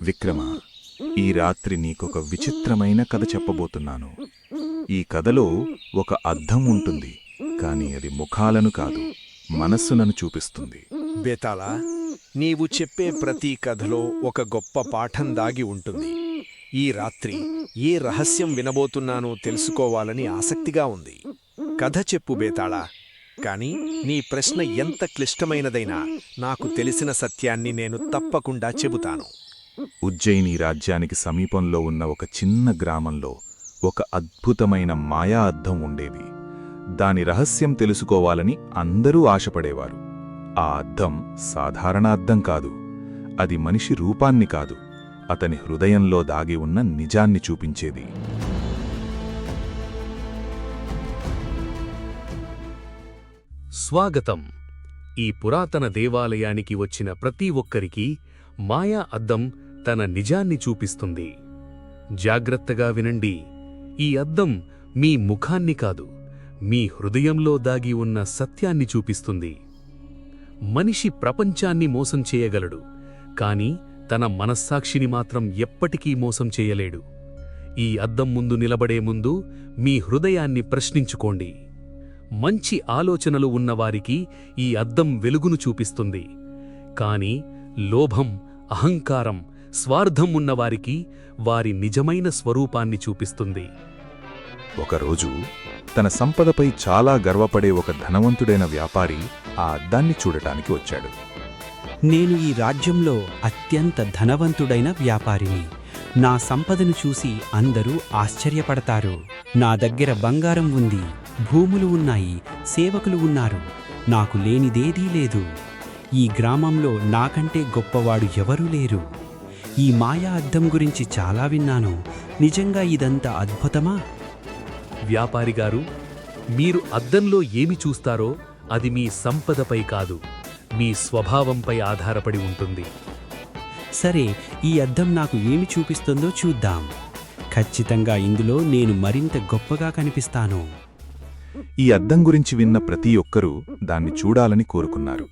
విక్రమ, ఈ రాత్రి నీకొక విచిత్రమైన కథ చెప్పబోతున్నాను. ఈ కథలో ఒక అద్దం ఉంటుంది, కాని అది ముఖాలను కాదు, మనస్సులను చూపిస్తుంది. బేతాళా, నీవు చెప్పే ప్రతి కథలో ఒక గొప్ప పాఠం దాగి ఉంటుంది. ఈ రాత్రి ఏ రహస్యం వినబోతున్నానో తెలుసుకోవాలని ఆసక్తిగా ఉంది. కథ చెప్పు బేతాళా, కాని నీ ప్రశ్న ఎంత క్లిష్టమైనదైనా నాకు తెలిసిన సత్యాన్ని నేను తప్పకుండా చెబుతాను. ఉజ్జయిని రాజ్యానికి సమీపంలో ఉన్న ఒక చిన్న గ్రామంలో ఒక అద్భుతమైన మాయా అద్దం ఉండేది. దాని రహస్యం తెలుసుకోవాలని అందరూ ఆశపడేవారు. ఆ అద్దం సాధారణ అద్దం కాదు. అది మనిషి రూపాన్ని కాదు, అతని హృదయంలో దాగి ఉన్న నిజాన్ని చూపించేది. స్వాగతం. ఈ పురాతన దేవాలయానికి వచ్చిన ప్రతి ఒక్కరికి మాయా అద్దం తన నిజాన్ని చూపిస్తుంది. జాగ్రత్తగా వినండి. ఈ అద్దం మీ ముఖాన్ని కాదు, మీ హృదయంలో దాగి ఉన్న సత్యాన్ని చూపిస్తుంది. మనిషి ప్రపంచాన్ని మోసం చేయగలడు, కాని తన మనస్సాక్షిని మాత్రం ఎప్పటికీ మోసం చేయలేడు. ఈ అద్దం ముందు నిలబడే ముందు మీ హృదయాన్ని ప్రశ్నించుకోండి. మంచి ఆలోచనలు ఉన్నవారికి ఈ అద్దం వెలుగును చూపిస్తుంది, కాని లోభం, అహంకారం, స్వార్థం ఉన్నవారికి వారి నిజమైన స్వరూపాన్ని చూపిస్తుంది. ఒకరోజు తన సంపదపై చాలా గర్వపడే ఒక ధనవంతుడైన వ్యాపారి ఆ అద్దాన్ని చూడటానికి వచ్చాడు. నేను ఈ రాజ్యంలో అత్యంత ధనవంతుడైన వ్యాపారిని. నా సంపదను చూసి అందరూ ఆశ్చర్యపడతారు. నా దగ్గర బంగారం ఉంది, భూములు ఉన్నాయి, సేవకులు ఉన్నారు. నాకు లేనిదేదీ లేదు. ఈ గ్రామంలో నాకంటే గొప్పవాడు ఎవరూ లేరు. ఈ మాయా అద్దం గురించి చాలా విన్నాను. నిజంగా ఇదంతా అద్భుతమా? వ్యాపారిగారు, మీరు అద్దంలో ఏమి చూస్తారో అది మీ సంపదపై కాదు, మీ స్వభావంపై ఆధారపడి ఉంటుంది. సరే, ఈ అద్దం నాకు ఏమి చూపిస్తుందో చూద్దాం. ఖచ్చితంగా ఇందులో నేను మరింత గొప్పగా కనిపిస్తాను. ఈ అద్దం గురించి విన్న ప్రతి ఒక్కరూ దాన్ని చూడాలని కోరుకున్నారు.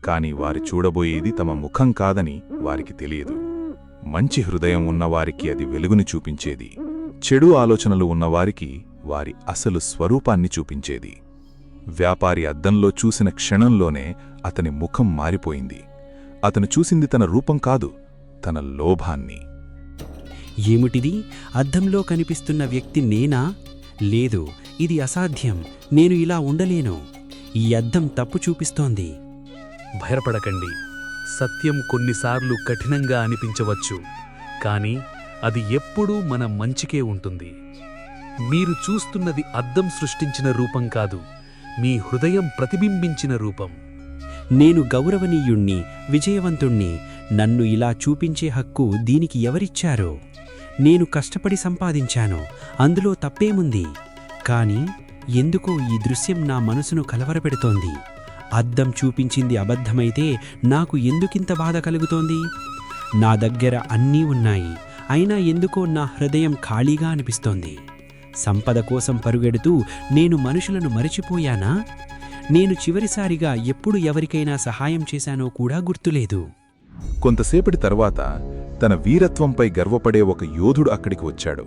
కాని వారు చూడబోయేది తమ ముఖం కాదని వారికి తెలియదు. మంచి హృదయం ఉన్నవారికి అది వెలుగుని చూపించేది. చెడు ఆలోచనలు ఉన్నవారికి వారి అసలు స్వరూపాన్ని చూపించేది. వ్యాపారి అద్దంలో చూసిన క్షణంలోనే అతని ముఖం మారిపోయింది. అతను చూసింది తన రూపం కాదు, తన లోభాన్ని. ఏమిటిది? అద్దంలో కనిపిస్తున్న వ్యక్తి నేనా? లేదు, ఇది అసాధ్యం. నేను ఇలా ఉండలేను. ఈ అద్దం తప్పు చూపిస్తోంది. భయపడకండి. సత్యం కొన్నిసార్లు కఠినంగా అనిపించవచ్చు, కాని అది ఎప్పుడూ మన మంచికే ఉంటుంది. మీరు చూస్తున్నది అద్దం సృష్టించిన రూపం కాదు, మీ హృదయం ప్రతిబింబించిన రూపం. నేను గౌరవనీయుణ్ణి, విజయవంతుణ్ణి. నన్ను ఇలా చూపించే హక్కు దీనికి ఎవరిచ్చారో? నేను కష్టపడి సంపాదించాను, అందులో తప్పేముంది? కాని ఎందుకో ఈ దృశ్యం నా మనసును కలవరపెడుతోంది. అద్దం చూపించింది అబద్ధమైతే నాకు ఎందుకింత బాధ కలుగుతోంది? నా దగ్గర అన్నీ ఉన్నాయి, అయినా ఎందుకో నా హృదయం ఖాళీగా అనిపిస్తోంది. సంపద కోసం పరుగెడుతూ నేను మనుషులను మరిచిపోయానా? నేను చివరిసారిగా ఎప్పుడు ఎవరికైనా సహాయం చేశానో కూడా గుర్తులేదు. కొంతసేపటి తర్వాత తన వీరత్వంపై గర్వపడే ఒక యోధుడు అక్కడికి వచ్చాడు.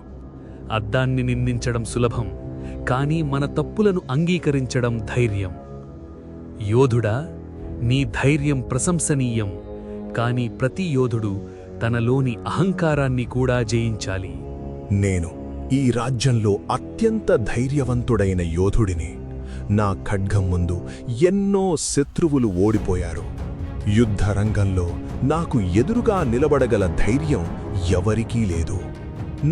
అద్దాన్ని నిందించడం సులభం, కాని మన తప్పులను అంగీకరించడం ధైర్యం. యోధుడా, నీ ధైర్యం ప్రశంసనీయం, కాని ప్రతి యోధుడు తనలోని అహంకారాన్ని కూడా జయించాలి. నేను ఈ రాజ్యంలో అత్యంత ధైర్యవంతుడైన యోధుడిని. నా ఖడ్గం ముందు ఎన్నో శత్రువులు ఓడిపోయారు. యుద్ధరంగంలో నాకు ఎదురుగా నిలబడగల ధైర్యం ఎవరికీ లేదు.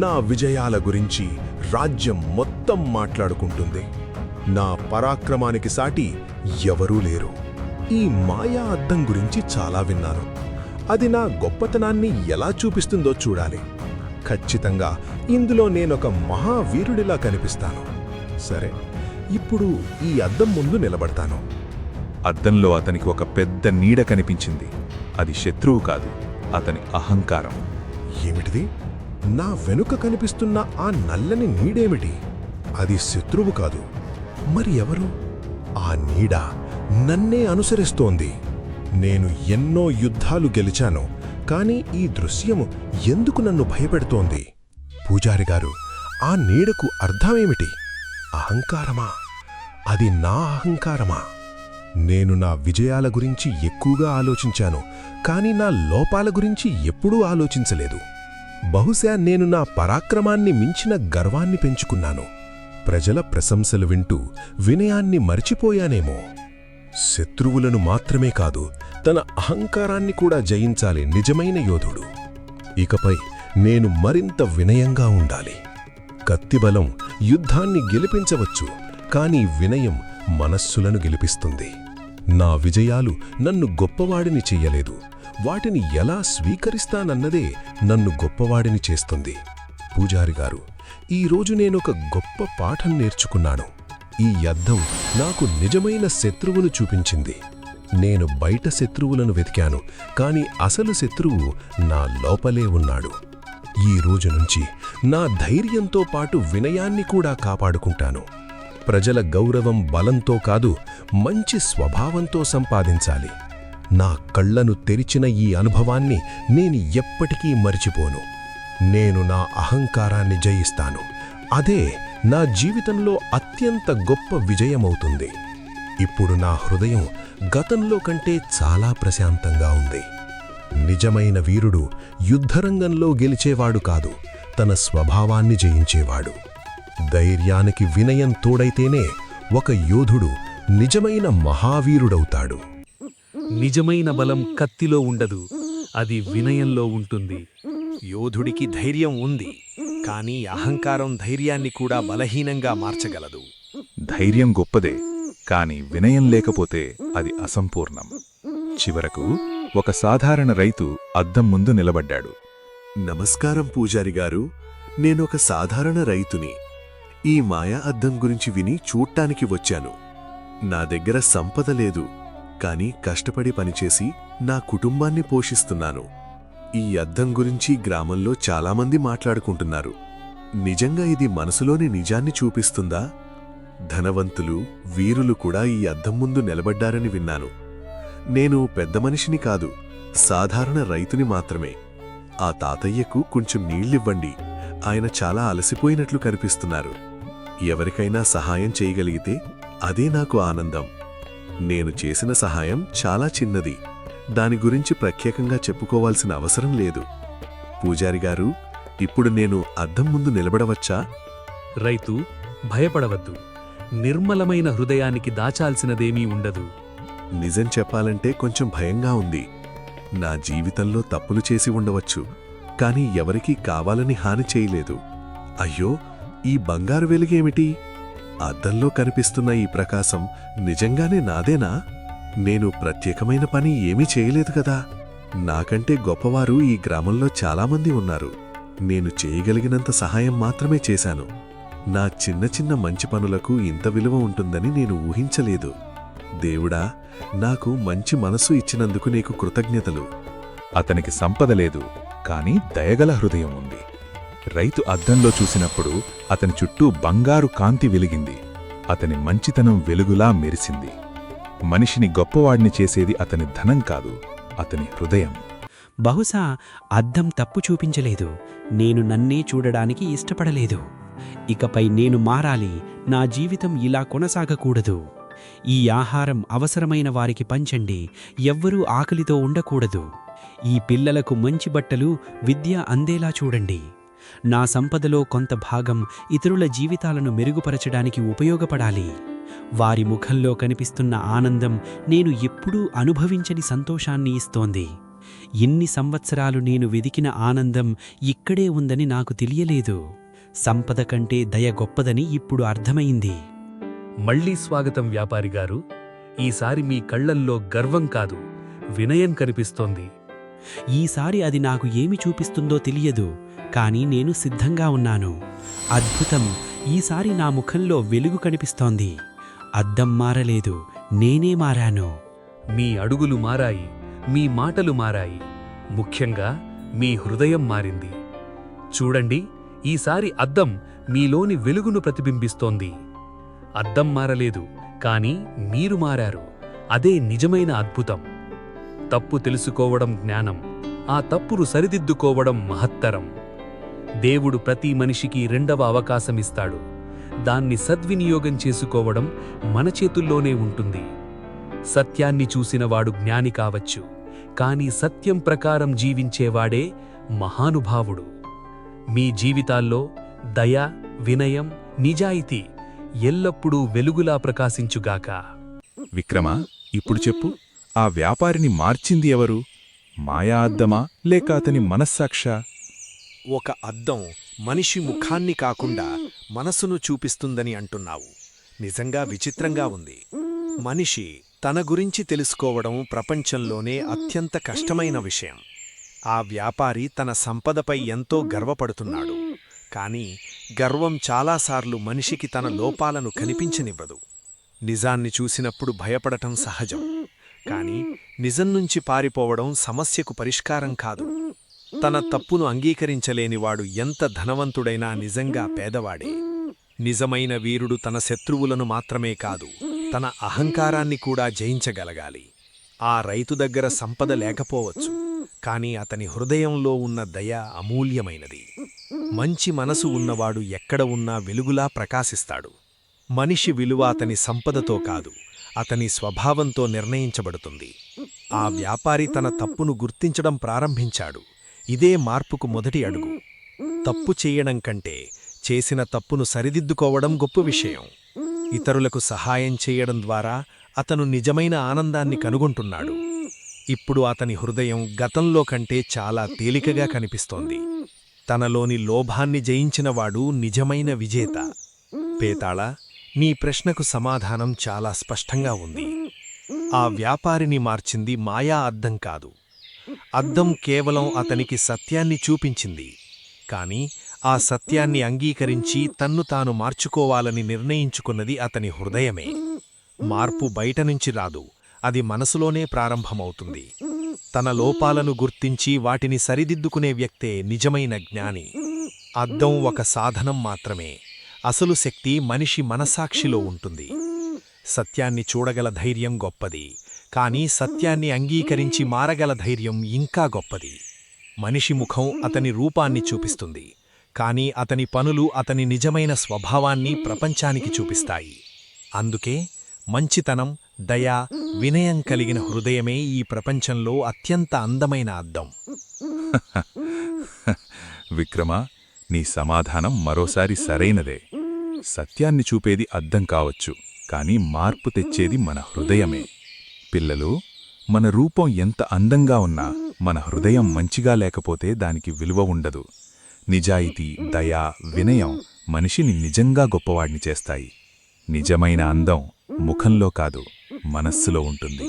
నా విజయాల గురించి రాజ్యం మొత్తం మాట్లాడుకుంటుంది. నా పరాక్రమానికి సాటి ఎవరూ లేరు. ఈ మాయా అద్దం గురించి చాలా విన్నాను. అది నా గొప్పతనాన్ని ఎలా చూపిస్తుందో చూడాలి. ఖచ్చితంగా ఇందులో నేనొక మహావీరుడిలా కనిపిస్తాను. సరే, ఇప్పుడు ఈ అద్దం ముందు నిలబడతాను. అద్దంలో అతనికి ఒక పెద్ద నీడ కనిపించింది. అది శత్రువు కాదు, అతని అహంకారం. ఏమిటిది? నా వెనుక కనిపిస్తున్న ఆ నల్లని నీడేమిటి? అది శత్రువు కాదు, మరి ఎవరు? ఆ నీడ నన్నే అనుసరిస్తోంది. నేను ఎన్నో యుద్ధాలు గెలిచాను, కాని ఈ దృశ్యము ఎందుకు నన్ను భయపెడుతోంది? పూజారిగారు, ఆ నీడకు అర్థమేమిటి? అహంకారమా? అది నా అహంకారమా? నేను నా విజయాల గురించి ఎక్కువగా ఆలోచించాను, కాని నా లోపాల గురించి ఎప్పుడూ ఆలోచించలేదు. బహుశా నేను నా పరాక్రమాన్ని మించిన గర్వాన్ని పెంచుకున్నాను. ప్రజల ప్రశంసలు వింటూ వినయాన్ని మరిచిపోయానేమో. శత్రువులను మాత్రమే కాదు, తన అహంకారాన్ని కూడా జయించాలి నిజమైన యోధుడు. ఇకపై నేను మరింత వినయంగా ఉండాలి. కత్తిబలం యుద్ధాన్ని గెలిపించవచ్చు, కాని వినయం మనస్సులను గెలిపిస్తుంది. నా విజయాలు నన్ను గొప్పవాడిని చెయ్యలేదు, వాటిని ఎలా స్వీకరిస్తానన్నదే నన్ను గొప్పవాడిని చేస్తుంది. పూజారిగారు, ఈరోజు నేనొక గొప్ప పాఠం నేర్చుకున్నాను. ఈ అద్దం నాకు నిజమైన శత్రువును చూపించింది. నేను బయట శత్రువులను వెతికాను, కాని అసలు శత్రువు నా లోపలే ఉన్నాడు. ఈ రోజు నుంచి నా ధైర్యంతో పాటు వినయాన్ని కూడా కాపాడుకుంటాను. ప్రజల గౌరవం బలంతో కాదు, మంచి స్వభావంతో సంపాదించాలి. నా కళ్లను తెరిచిన ఈ అనుభవాన్ని నేను ఎప్పటికీ మరిచిపోను. నేను నా అహంకారాన్ని జయిస్తాను. అదే నా జీవితంలో అత్యంత గొప్ప విజయమవుతుంది. ఇప్పుడు నా హృదయం గతంలో కంటే చాలా ప్రశాంతంగా ఉంది. నిజమైన వీరుడు యుద్ధరంగంలో గెలిచేవాడు కాదు, తన స్వభావాన్ని జయించేవాడు. ధైర్యానికి వినయం తోడైతేనే ఒక యోధుడు నిజమైన మహావీరుడవుతాడు. నిజమైన బలం కత్తిలో ఉండదు, అది వినయంలో ఉంటుంది. యోధుడికి ధైర్యం ఉంది, కానీ అహంకారం ధైర్యాన్ని కూడా బలహీనంగా మార్చగలదు. ధైర్యం గొప్పదే, కాని వినయం లేకపోతే అది అసంపూర్ణం. చివరకు ఒక సాధారణ రైతు అద్దం ముందు నిలబడ్డాడు. నమస్కారం పూజారిగారు, నేనొక సాధారణ రైతుని. ఈ మాయా అద్దం గురించి విని చూడ్డానికి వచ్చాను. నా దగ్గర సంపద లేదు, కాని కష్టపడి పనిచేసి నా కుటుంబాన్ని పోషిస్తున్నాను. ఈ అద్దం గురించి గ్రామంలో చాలామంది మాట్లాడుకుంటున్నారు. నిజంగా ఇది మనసులోని నిజాన్ని చూపిస్తుందా? ధనవంతులు, వీరులు కూడా ఈ అద్దం ముందు నిలబడ్డారని విన్నాను. నేను పెద్ద మనిషిని కాదు, సాధారణ రైతుని మాత్రమే. ఆ తాతయ్యకు కొంచెం నీళ్ళివ్వండి, ఆయన చాలా అలసిపోయినట్లు కనిపిస్తున్నారు. ఎవరికైనా సహాయం చేయగలిగితే అదే నాకు ఆనందం. నేను చేసిన సహాయం చాలా చిన్నది, దాని గురించి ప్రత్యేకంగా చెప్పుకోవాల్సిన అవసరం లేదు. పూజారిగారు, ఇప్పుడు నేను అద్దం ముందు నిలబడవచ్చా? రైతు, భయపడవద్దు. నిర్మలమైన హృదయానికి దాచాల్సినదేమీ ఉండదు. నిజం చెప్పాలంటే కొంచెం భయంగా ఉంది. నా జీవితంలో తప్పులు చేసి ఉండవచ్చు, కాని ఎవరికీ కావాలని హాని చేయలేదు. అయ్యో, ఈ బంగారు వెలుగేమిటి? అద్దంలో కనిపిస్తున్న ఈ ప్రకాశం నిజంగానే నాదేనా? నేను ప్రత్యేకమైన పని ఏమీ చేయలేదు కదా. నాకంటే గొప్పవారు ఈ గ్రామంలో చాలామంది ఉన్నారు. నేను చేయగలిగినంత సహాయం మాత్రమే చేశాను. నా చిన్న చిన్న మంచి పనులకు ఇంత విలువ ఉంటుందని నేను ఊహించలేదు. దేవుడా, నాకు మంచి మనసు ఇచ్చినందుకు నీకు కృతజ్ఞతలు. అతనికి సంపద లేదు, కాని దయగల హృదయం ఉంది. రైతు అద్దంలో చూసినప్పుడు అతని చుట్టూ బంగారు కాంతి వెలిగింది. అతని మంచితనం వెలుగులా మెరిసింది. మనిషిని గొప్పవాడిని చేసేది అతని ధనం కాదు, అతని హృదయం. బహుశా అద్దం తప్పు చూపించలేదు, నేను నన్నే చూడడానికి ఇష్టపడలేదు. ఇకపై నేను మారాలి, నా జీవితం ఇలా కొనసాగకూడదు. ఈ ఆహారం అవసరమైన వారికి పంచండి, ఎవ్వరూ ఆకలితో ఉండకూడదు. ఈ పిల్లలకు మంచి బట్టలు, విద్య అందేలా చూడండి. నా సంపదలో కొంత భాగం ఇతరుల జీవితాలను మెరుగుపరచడానికి ఉపయోగపడాలి. వారి ముఖంలో కనిపిస్తున్న ఆనందం నేను ఎప్పుడూ అనుభవించని సంతోషాన్ని ఇస్తోంది. ఇన్ని సంవత్సరాలు నేను వెదికిన ఆనందం ఇక్కడే ఉందని నాకు తెలియలేదు. సంపద కంటే దయ గొప్పదని ఇప్పుడు అర్థమైంది. మళ్ళీ స్వాగతం వ్యాపారిగారు. ఈసారి మీ కళ్లల్లో గర్వం కాదు, వినయం కనిపిస్తోంది. ఈసారి అది నాకు ఏమి చూపిస్తుందో తెలియదు, కానీ నేను సిద్ధంగా ఉన్నాను. అద్భుతం! ఈసారి నా ముఖంలో వెలుగు కనిపిస్తోంది. అద్దం మారలేదు, నేనే మారాను. మీ అడుగులు మారాయి, మీ మాటలు మారాయి, ముఖ్యంగా మీ హృదయం మారింది. చూడండి, ఈసారి అద్దం మీలోని వెలుగును ప్రతిబింబిస్తోంది. అద్దం మారలేదు, కాని మీరు మారారు. అదే నిజమైన అద్భుతం. తప్పు తెలుసుకోవడం జ్ఞానం, ఆ తప్పును సరిదిద్దుకోవడం మహత్తరం. దేవుడు ప్రతి మనిషికి రెండవ అవకాశమిస్తాడు. దాన్ని సద్వినియోగం చేసుకోవడం మన చేతుల్లోనే ఉంటుంది. సత్యాన్ని చూసినవాడు జ్ఞాని కావచ్చు, కాని సత్యం ప్రకారం జీవించేవాడే మహానుభావుడు. మీ జీవితాల్లో దయ, వినయం, నిజాయితీ ఎల్లప్పుడూ వెలుగులా ప్రకాశించుగాక. విక్రమా, ఇప్పుడు చెప్పు, ఆ వ్యాపారిని మార్చింది ఎవరు? మాయా అద్దమా లేక అతని మనస్సాక్షా? ఒక అద్దం మనిషి ముఖాన్ని కాకుండా మనసును చూపిస్తుందని అంటున్నావు. నిజంగా విచిత్రంగా ఉంది. మనిషి తన గురించి తెలుసుకోవడం ప్రపంచంలోనే అత్యంత కష్టమైన విషయం. ఆ వ్యాపారి తన సంపదపై ఎంతో గర్వపడుతున్నాడు. కాని గర్వం చాలాసార్లు మనిషికి తన లోపాలను కనిపించనివ్వదు. నిజాన్ని చూసినప్పుడు భయపడటం సహజం, కాని నిజం నుంచి పారిపోవడం సమస్యకు పరిష్కారం కాదు. తన తప్పును అంగీకరించలేనివాడు ఎంత ధనవంతుడైనా నిజంగా పేదవాడే. నిజమైన వీరుడు తన శత్రువులను మాత్రమే కాదు, తన అహంకారాన్ని కూడా జయించగలగాలి. ఆ రైతు దగ్గర సంపద లేకపోవచ్చు, కాని అతని హృదయంలో ఉన్న దయ అమూల్యమైనది. మంచి మనసు ఉన్నవాడు ఎక్కడ ఉన్నా వెలుగులా ప్రకాశిస్తాడు. మనిషి విలువ అతని సంపదతో కాదు, అతని స్వభావంతో నిర్ణయించబడుతుంది. ఆ వ్యాపారి తన తప్పును గుర్తించడం ప్రారంభించాడు. ఇదే మార్పుకు మొదటి అడుగు. తప్పు చేయడం కంటే చేసిన తప్పును సరిదిద్దుకోవడం గొప్ప విషయం. ఇతరులకు సహాయం చేయడం ద్వారా అతను నిజమైన ఆనందాన్ని కనుగొంటున్నాడు. ఇప్పుడు అతని హృదయం గతంలో కంటే చాలా తేలికగా కనిపిస్తోంది. తనలోని లోభాన్ని జయించినవాడు నిజమైన విజేత. పేతాళ, నీ ప్రశ్నకు సమాధానం చాలా స్పష్టంగా ఉంది. ఆ వ్యాపారిని మార్చింది మాయా అద్దం కాదు. అద్దం కేవలం అతనికి సత్యాన్ని చూపించింది, కాని ఆ సత్యాన్ని అంగీకరించి తన్ను తాను మార్చుకోవాలని నిర్ణయించుకున్నది అతని హృదయమే. మార్పు బయటనుంచి రాదు, అది మనసులోనే ప్రారంభమవుతుంది. తన లోపాలను గుర్తించి వాటిని సరిదిద్దుకునే వ్యక్తే నిజమైన జ్ఞాని. అద్దం ఒక సాధనం మాత్రమే, అసలు శక్తి మనిషి మనస్సాక్షిలో ఉంటుంది. సత్యాన్ని చూడగల ధైర్యం గొప్పది, కాని సత్యాన్ని అంగీకరించి మారగల ధైర్యం ఇంకా గొప్పది. మనిషి ముఖం అతని రూపాన్ని చూపిస్తుంది, కాని అతని పనులు అతని నిజమైన స్వభావాన్ని ప్రపంచానికి చూపిస్తాయి. అందుకే మంచితనం, దయ, వినయం కలిగిన హృదయమే ఈ ప్రపంచంలో అత్యంత అందమైన అద్దం. విక్రమా, నీ సమాధానం మరోసారి సరైనదే. సత్యాన్ని చూపేది అద్దం కావచ్చు, కాని మార్పు తెచ్చేది మన హృదయమే. పిల్లలు, మన రూపం ఎంత అందంగా ఉన్నా మన హృదయం మంచిగా లేకపోతే దానికి విలువ ఉండదు. నిజాయితీ, దయ, వినయం మనిషిని నిజంగా గొప్పవాడిని చేస్తాయి. నిజమైన అందం ముఖంలో కాదు, మనస్సులో ఉంటుంది.